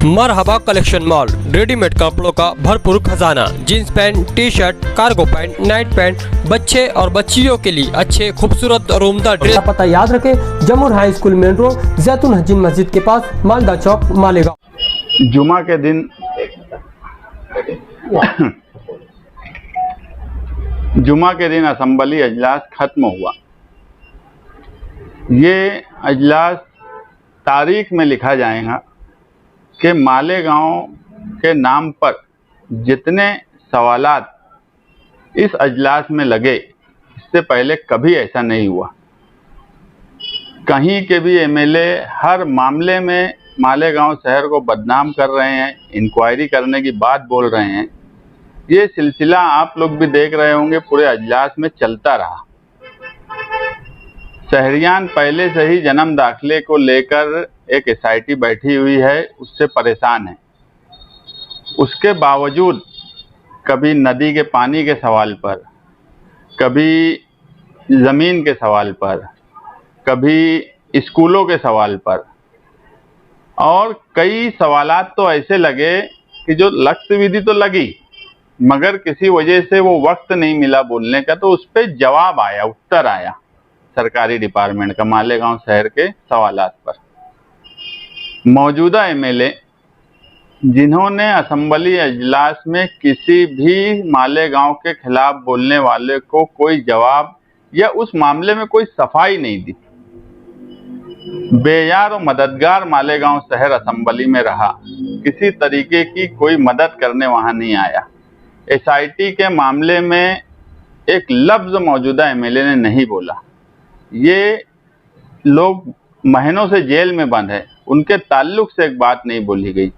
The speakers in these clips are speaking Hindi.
मरहबा कलेक्शन मॉल, रेडीमेड कपड़ों का भरपूर खजाना, jeans pant, T shirt, cargo pant, night pant, बच्चे और बच्चियों के लिए अच्छे खूबसूरत और उम्दा ड्रेस। पता याद रखें, जमुर हाई स्कूल मेन रोड, जैतून हजीन मस्जिद के पास, मालदा चौक, मालेगांव। जुमा के दिन असेंबली अजलास खत्म हुआ। ये अजलास तारीख में लिखा जाएगा कि मालेगांव के नाम पर जितने सवालात इस अजलास में लगे, इससे पहले कभी ऐसा नहीं हुआ। कहीं के भी एमएलए हर मामले में मालेगांव शहर को बदनाम कर रहे हैं, इंक्वायरी करने की बात बोल रहे हैं। ये सिलसिला आप लोग भी देख रहे होंगे, पूरे अजलास में चलता रहा। शहरियान पहले से ही जन्म दाखिले को लेकर एक एसआईटी बैठी हुई है, उससे परेशान है। उसके बावजूद कभी नदी के पानी के सवाल पर, कभी ज़मीन के सवाल पर, कभी स्कूलों के सवाल पर, और कई सवालात तो ऐसे लगे कि जो लक्ष्य विधि तो लगी, मगर किसी वजह से वो वक्त नहीं मिला बोलने का, तो उस पर जवाब आया, उत्तर आया सरकारी डिपार्टमेंट का मालेगांव शहर के सवालात पर। मौजूदा एमएलए जिन्होंने असेंबली अजलास में किसी भी मालेगांव के खिलाफ बोलने वाले को कोई जवाब या उस मामले में कोई सफाई नहीं दी, बेयार और मददगार मालेगांव शहर असेंबली में रहा। किसी तरीके की कोई मदद करने वहां नहीं आया। एसआईटी के मामले में एक लफ्ज मौजूदा एमएलए ने नहीं बोला। ये लोग महीनों से जेल में बंद है, उनके ताल्लुक से एक बात नहीं बोली गई।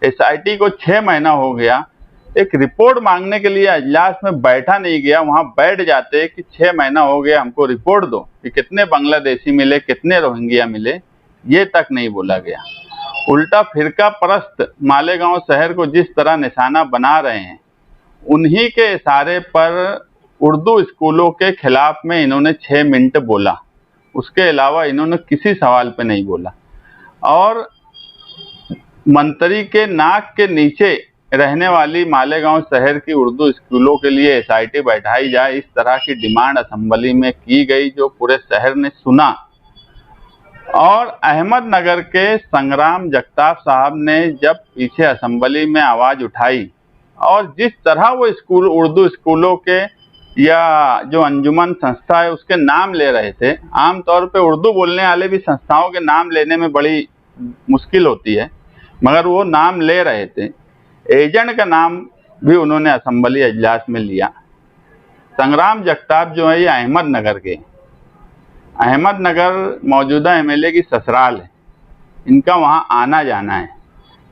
एसआईटी को 6 महीना हो गया, एक रिपोर्ट मांगने के लिए अजलास में बैठा नहीं गया। वहां बैठ जाते कि 6 महीना हो गया, हमको रिपोर्ट दो कि कितने बांग्लादेशी मिले, कितने रोहिंग्या मिले, ये तक नहीं बोला गया। उल्टा फिरका परस्त मालेगांव शहर को जिस तरह निशाना बना रहे हैं, उन्हीं के इशारे पर उर्दू स्कूलों के खिलाफ में इन्होंने 6 मिनट बोला। उसके अलावा इन्होंने किसी सवाल पे नहीं बोला। और मंत्री के नाक के नीचे रहने वाली मालेगांव शहर की उर्दू स्कूलों के लिए एसआईटी बैठाई जाए, इस तरह की डिमांड असेंबली में की गई, जो पूरे शहर ने सुना। और अहमदनगर के संग्राम जगताप साहब ने जब पीछे असेंबली में आवाज उठाई और जिस तरह वो स्कूल, उर्दू स्कूलों के या जो अंजुमन संस्था है उसके नाम ले रहे थे। आमतौर पे उर्दू बोलने वाले भी संस्थाओं के नाम लेने में बड़ी मुश्किल होती है, मगर वो नाम ले रहे थे। एजेंट का नाम भी उन्होंने असेंबली अजलास में लिया। संग्राम जगताप जो है ये अहमदनगर के, अहमदनगर मौजूदा एमएलए की ससुराल है, इनका वहाँ आना जाना है।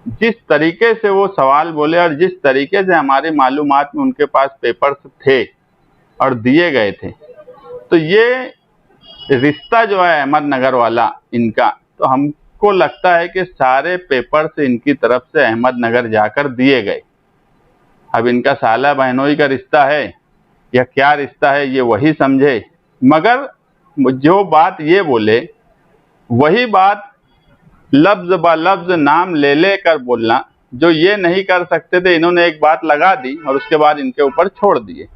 जिस तरीके से वो सवाल बोले और जिस तरीके से हमारी मालूमात में उनके पास पेपर्स थे और दिए गए थे, तो ये रिश्ता जो है अहमदनगर वाला इनका, तो हमको लगता है कि सारे पेपर्स इनकी तरफ से अहमदनगर जाकर दिए गए। अब इनका साला बहनोई का रिश्ता है या क्या रिश्ता है, ये वही समझे। मगर जो बात ये बोले, वही बात लफ्ज ब लफ्ज नाम ले लेकर बोलना, जो ये नहीं कर सकते थे, इन्होंने एक बात लगा दी और उसके बाद इनके ऊपर छोड़ दिए।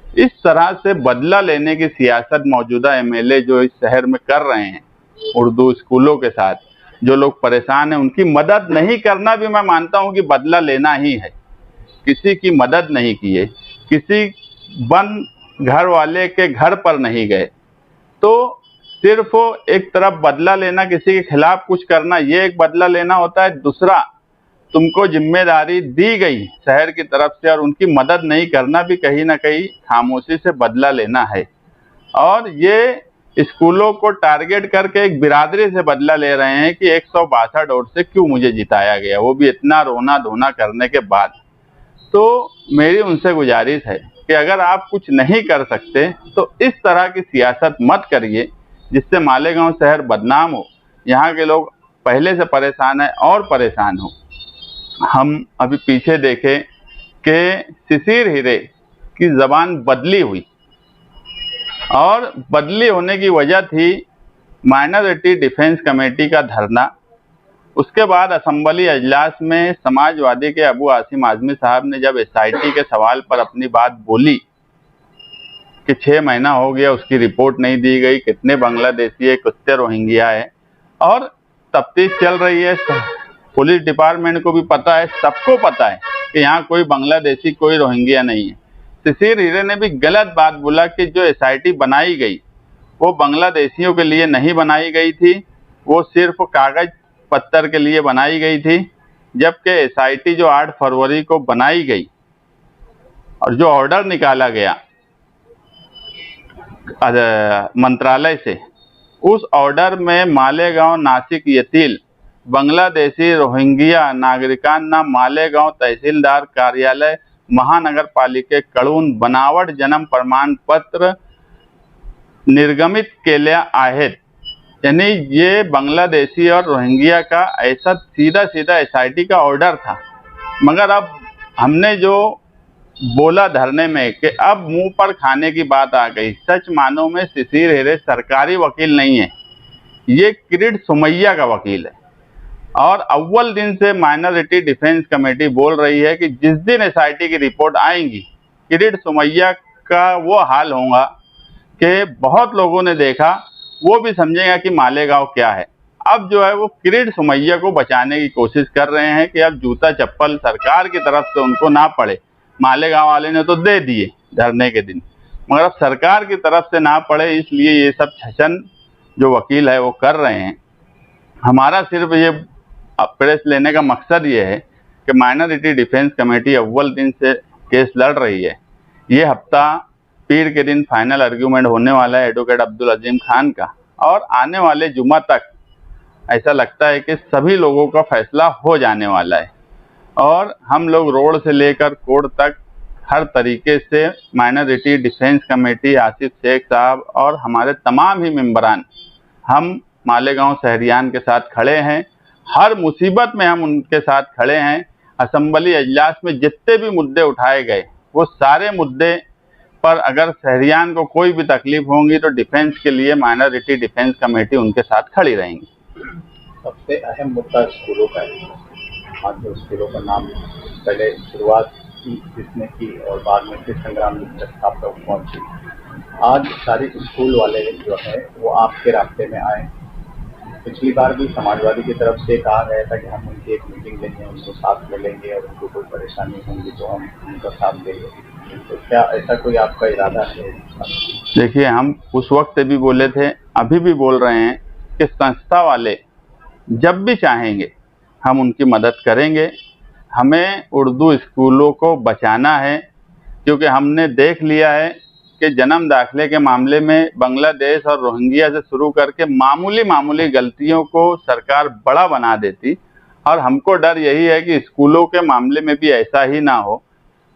इस तरह से बदला लेने की सियासत मौजूदा एमएलए जो इस शहर में कर रहे हैं, उर्दू स्कूलों के साथ जो लोग परेशान हैं, उनकी मदद नहीं करना भी मैं मानता हूं कि बदला लेना ही है। किसी की मदद नहीं किए, किसी बंद घर वाले के घर पर नहीं गए, तो सिर्फ एक तरफ बदला लेना, किसी के खिलाफ कुछ करना, ये एक बदला लेना होता है। दूसरा, तुमको जिम्मेदारी दी गई शहर की तरफ से और उनकी मदद नहीं करना भी कहीं ना कहीं खामोशी से बदला लेना है। और ये स्कूलों को टारगेट करके एक बिरादरी से बदला ले रहे हैं कि 162 वोट से क्यों मुझे जिताया गया, वो भी इतना रोना धोना करने के बाद। तो मेरी उनसे गुजारिश है कि अगर आप कुछ नहीं कर सकते तो इस तरह की सियासत मत करिए जिससे मालेगांव शहर बदनाम हो, यहाँ के लोग पहले से परेशान हैं और परेशान हो। हम अभी पीछे देखें कि शिशिर हीरे की ज़बान बदली हुई, और बदली होने की वजह थी माइनॉरिटी डिफेंस कमेटी का धरना। उसके बाद असेंबली अजलास में समाजवादी के अबू आसिम आजमी साहब ने जब एसआईटी के सवाल पर अपनी बात बोली कि 6 महीना हो गया उसकी रिपोर्ट नहीं दी गई, कितने बांग्लादेशी है, कितने रोहिंग्या है, और तफ्तीश चल रही है, पुलिस डिपार्टमेंट को भी पता है, सबको पता है कि यहाँ कोई बांग्लादेशी कोई रोहिंग्या नहीं है। शिशिर हीरे ने भी गलत बात बोला कि जो एसआईटी बनाई गई वो बांग्लादेशियों के लिए नहीं बनाई गई थी, वो सिर्फ कागज पत्थर के लिए बनाई गई थी। जबकि एसआईटी जो 8 फरवरी को बनाई गई और जो ऑर्डर निकाला गया मंत्रालय से, उस ऑर्डर में मालेगांव नासिक येथील बांग्लादेशी रोहिंग्या नागरिकांना मालेगांव तहसीलदार कार्यालय महानगर पालिके कडून बनावट जन्म प्रमाणपत्र निर्गमित केल्या आहेत। यानी ये बांग्लादेशी और रोहिंग्या का ऐसा सीधा सीधा एसआईटी का ऑर्डर था। मगर अब हमने जो बोला धरने में कि अब मुंह पर खाने की बात आ गई। सच मानो में शिशिर हीरे सरकारी वकील नहीं है, ये किरीट सोमैया का वकील है। और अव्वल दिन से माइनॉरिटी डिफेंस कमेटी बोल रही है कि जिस दिन एसआईटी की रिपोर्ट आएंगी किरीट सोमैया का वो हाल होगा कि बहुत लोगों ने देखा, वो भी समझेगा कि मालेगांव क्या है। अब जो है वो किरीट सोमैया को बचाने की कोशिश कर रहे हैं कि अब जूता चप्पल सरकार की तरफ से उनको ना पड़े। मालेगांव वाले ने तो दे दिए धरने के दिन, मगर अब सरकार की तरफ से ना पड़े, इसलिए ये सब छछन जो वकील है वो कर रहे हैं। हमारा सिर्फ ये प्रेस लेने का मकसद ये है कि माइनॉरिटी डिफेंस कमेटी अव्वल दिन से केस लड़ रही है। ये हफ्ता पीर के दिन फाइनल आर्ग्यूमेंट होने वाला है एडवोकेट अब्दुल अजीम खान का, और आने वाले जुमा तक ऐसा लगता है कि सभी लोगों का फैसला हो जाने वाला है। और हम लोग रोड से लेकर कोर्ट तक हर तरीके से minority defence committee, Asif Shaikh साहब और हमारे तमाम ही मेंबरान, हम मालेगांव शहरियान के साथ खड़े हैं। हर मुसीबत में हम उनके साथ खड़े हैं। असेंबली अजलास में जितने भी मुद्दे उठाए गए वो सारे मुद्दे पर अगर शहरियान को कोई भी तकलीफ होगी तो डिफेंस के लिए माइनॉरिटी डिफेंस कमेटी उनके साथ खड़ी रहेंगी। सबसे अहम मुद्दा स्कूलों का है। आज जो स्कूलों का नाम पहले शुरुआत जिसने की और बाद में फिर संग्राम तक पहुंची, आज सारे स्कूल वाले जो है वो आपके रास्ते में आए। पिछली बार भी समाजवादी की तरफ से कहा गया था कि हम उनकी एक मीटिंग लेंगे, उनको साथ में लेंगे और उनको कोई परेशानी होगी तो हम उनका साथ देंगे। तो क्या ऐसा कोई आपका इरादा है? देखिए, हम उस वक्त भी बोले थे, अभी भी बोल रहे हैं कि संस्था वाले जब भी चाहेंगे हम उनकी मदद करेंगे। हमें उर्दू स्कूलों को बचाना है, क्योंकि हमने देख लिया है कि जन्म दाखिले के मामले में बांग्लादेश और रोहिंग्या से शुरू करके मामूली गलतियों को सरकार बड़ा बना देती, और हमको डर यही है कि स्कूलों के मामले में भी ऐसा ही ना हो।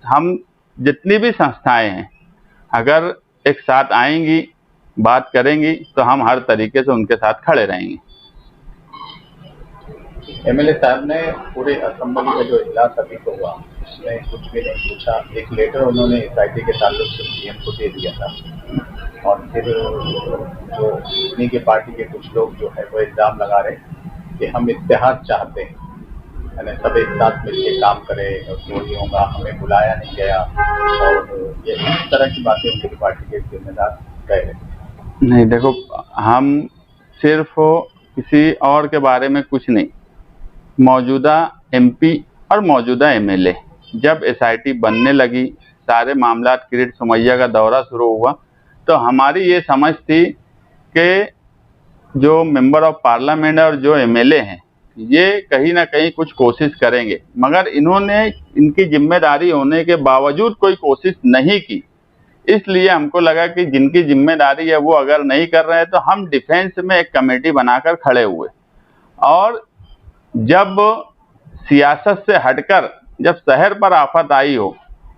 हम जितनी भी संस्थाएं हैं अगर एक साथ आएंगी, बात करेंगी, तो हम हर तरीके से उनके साथ खड़े रहेंगे। एमएलए साहब ने पूरे असेंबली का जो इजलास अभी तो हुआ उसमें कुछ भी नहीं पूछा। एक लेटर उन्होंने एसआईटी के ताल्लुक से सीएम को दे दिया था, और फिर जो उन्हीं के पार्टी के कुछ लोग जो है वो इल्जाम लगा रहे कि हम इत्तेहाद चाहते हैं, यानी सब एक साथ मिलकर काम करें और क्यों नहीं होगा, हमें बुलाया नहीं गया, और ये इस तरह की बातें उनकी पार्टी के जिम्मेदार कह रहे। नहीं, देखो, हम सिर्फ किसी और के बारे में कुछ नहीं, मौजूदा एमपी और मौजूदा एमएलए जब एसआईटी बनने लगी, सारे मामला किरीट सोमैया का दौरा शुरू हुआ, तो हमारी ये समझ थी कि जो मेंबर ऑफ पार्लियामेंट और जो एमएलए हैं ये कहीं ना कहीं कुछ कोशिश करेंगे, मगर इन्होंने इनकी जिम्मेदारी होने के बावजूद कोई कोशिश नहीं की। इसलिए हमको लगा कि जिनकी जिम्मेदारी है वो अगर नहीं कर रहे हैं तो हम डिफेंस में एक कमेटी बनाकर खड़े हुए। और जब सियासत से हटकर जब शहर पर आफत आई हो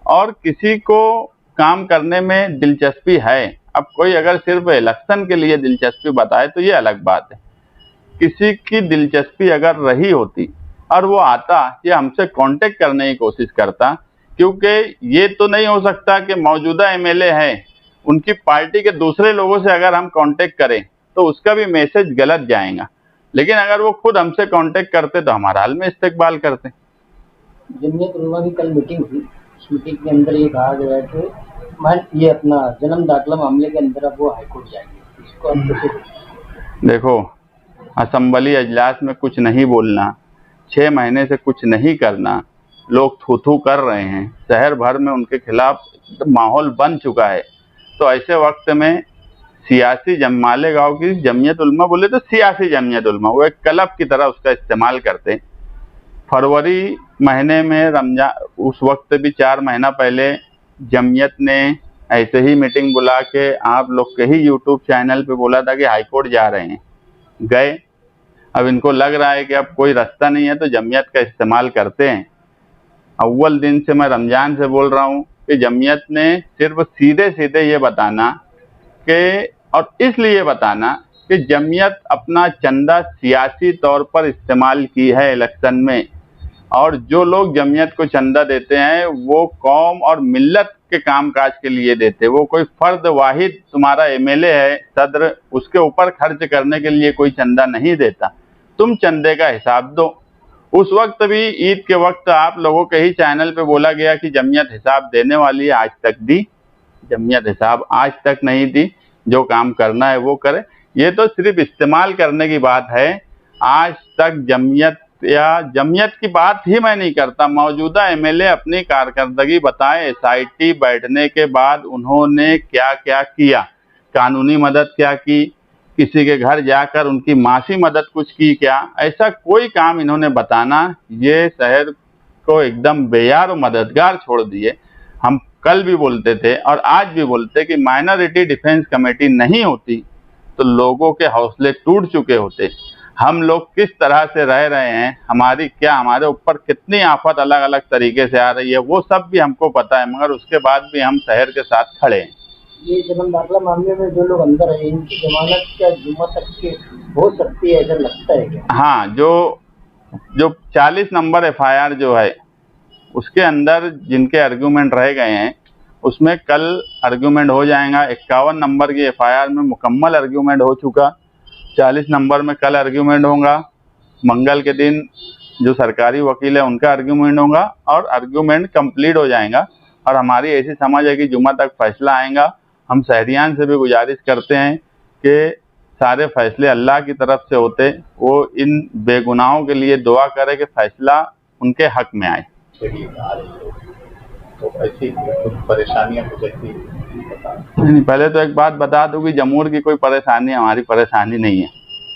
और किसी को काम करने में दिलचस्पी है, अब कोई अगर सिर्फ इलेक्शन के लिए दिलचस्पी बताए तो ये अलग बात है। किसी की दिलचस्पी अगर रही होती और वो आता, ये हमसे कांटेक्ट करने की कोशिश करता, क्योंकि ये तो नहीं हो सकता कि मौजूदा एमएलए हैं उनकी पार्टी के दूसरे लोगों से अगर हम कांटेक्ट करें तो उसका भी मैसेज गलत जाएगा। लेकिन अगर वो खुद हमसे कांटेक्ट करते तो हमारा हाल में इस्तेकबाल करते। जमीयत उलमा की कल मीटिंग हुई, उस मीटिंग के अंदर ये कहा गया कि ये अपना जन्म दाखिला मामले के अंदर अब वो हाईकोर्ट जाएंगे, इसको आप कैसे? देखो, असेंबली अजलास में कुछ नहीं बोलना, 6 महीने से कुछ नहीं करना, लोग थू थू कर रहे हैं, शहर भर में उनके खिलाफ माहौल बन चुका है। तो ऐसे वक्त में सियासी मालेगांव की जमीयत उलमा, बोले तो सियासी जमीयत उलमा, वो एक क्लब की तरह उसका इस्तेमाल करते। फरवरी महीने में रमजान, उस वक्त भी 4 महीना पहले जमीयत ने ऐसे ही मीटिंग बुला के आप लोग के ही यूट्यूब चैनल पे बोला था कि हाईकोर्ट जा रहे हैं, गए। अब इनको लग रहा है कि अब कोई रास्ता नहीं है तो जमीयत का इस्तेमाल करते हैं। अव्वल दिन से मैं रमजान से बोल रहा हूँ कि जमीयत ने सिर्फ सीधे सीधे ये बताना कि, और इसलिए बताना कि जमीयत अपना चंदा सियासी तौर पर इस्तेमाल की है इलेक्शन में, और जो लोग जमीयत को चंदा देते हैं वो कौम और मिल्लत के कामकाज के लिए देते। वो कोई फर्द वाहिद तुम्हारा एमएलए है, सदर, उसके ऊपर खर्च करने के लिए कोई चंदा नहीं देता। तुम चंदे का हिसाब दो। उस वक्त भी ईद के वक्त आप लोगों के ही चैनल पे बोला गया कि जमीयत हिसाब देने वाली है, आज तक दी? जमीयत हिसाब आज तक नहीं दी। जो काम करना है वो करे। ये तो सिर्फ इस्तेमाल करने की बात है। आज तक जमीयत या जमीयत की बात ही मैं नहीं करता। मौजूदा एमएलए अपनी कारकर्दगी बताएं, एसआईटी बैठने के बाद उन्होंने क्या क्या किया, कानूनी मदद क्या की, किसी के घर जाकर उनकी मासी मदद कुछ की क्या? ऐसा कोई काम इन्होंने बताना, ये शहर को एकदम बेयार और मददगार छोड़ दिए। हम कल भी बोलते थे और आज भी बोलते कि माइनॉरिटी डिफेंस कमेटी नहीं होती तो लोगों के हौसले टूट चुके होते। हम लोग किस तरह से रह रहे हैं, हमारे ऊपर कितनी आफत अलग अलग तरीके से आ रही है, वो सब भी हमको पता है, मगर उसके बाद भी हम शहर के साथ खड़े हैं। ये जन्म दाखिला मामले में जो लोग अंदर है, इनकी जमानत क्या जुम्मा तक की हो सकती है, ऐसा लगता है क्या? हाँ, जो 40 नंबर एफआईआर जो है उसके अंदर जिनके आर्गूमेंट रह गए हैं उसमें कल आर्गूमेंट हो जाएगा। 51 नंबर की एफआईआर में मुकम्मल आर्गूमेंट हो चुका, 40 नंबर में कल आर्गूमेंट होगा। मंगल के दिन जो सरकारी वकील है उनका आर्गूमेंट होगा और आर्गूमेंट कंप्लीट हो जाएगा। और हमारी ऐसी समझ है कि जुम्मा तक फैसला आएगा। हम शहरियान से भी गुजारिश करते हैं कि सारे फैसले अल्लाह की तरफ से होते, वो इन बेगुनाहों के लिए दुआ करे कि फैसला उनके हक में आए। तो ऐसी कुछ परेशानियां कुछ ऐसी नहीं, पहले तो एक बात बता दूं कि जमूर की कोई परेशानी हमारी परेशानी नहीं है।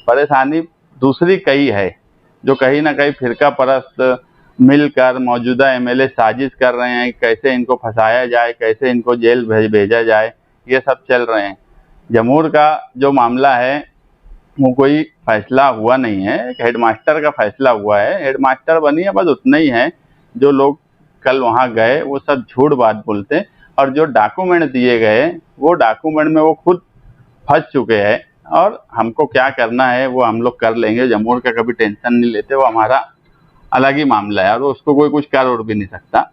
परेशानी दूसरी कई है, जो कहीं ना कहीं फिरका परस्त मिलकर मौजूदा एमएलए साजिश कर रहे हैं, कैसे इनको फंसाया जाए, कैसे इनको जेल भेजा जाए, ये सब चल रहे हैं। जमूर का जो मामला है वो कोई फैसला हुआ नहीं है, एक हेडमास्टर का फैसला हुआ है। हेडमास्टर बनी है, बस उतना ही है। जो लोग कल वहाँ गए वो सब झूठ बात बोलते हैं, और जो डॉक्यूमेंट दिए गए वो डॉक्यूमेंट में वो खुद फंस चुके हैं। और हमको क्या करना है वो हम लोग कर लेंगे। जमूर का कभी टेंशन नहीं लेते, वो हमारा अलग ही मामला है और उसको कोई कुछ कर उड़ भी नहीं सकता।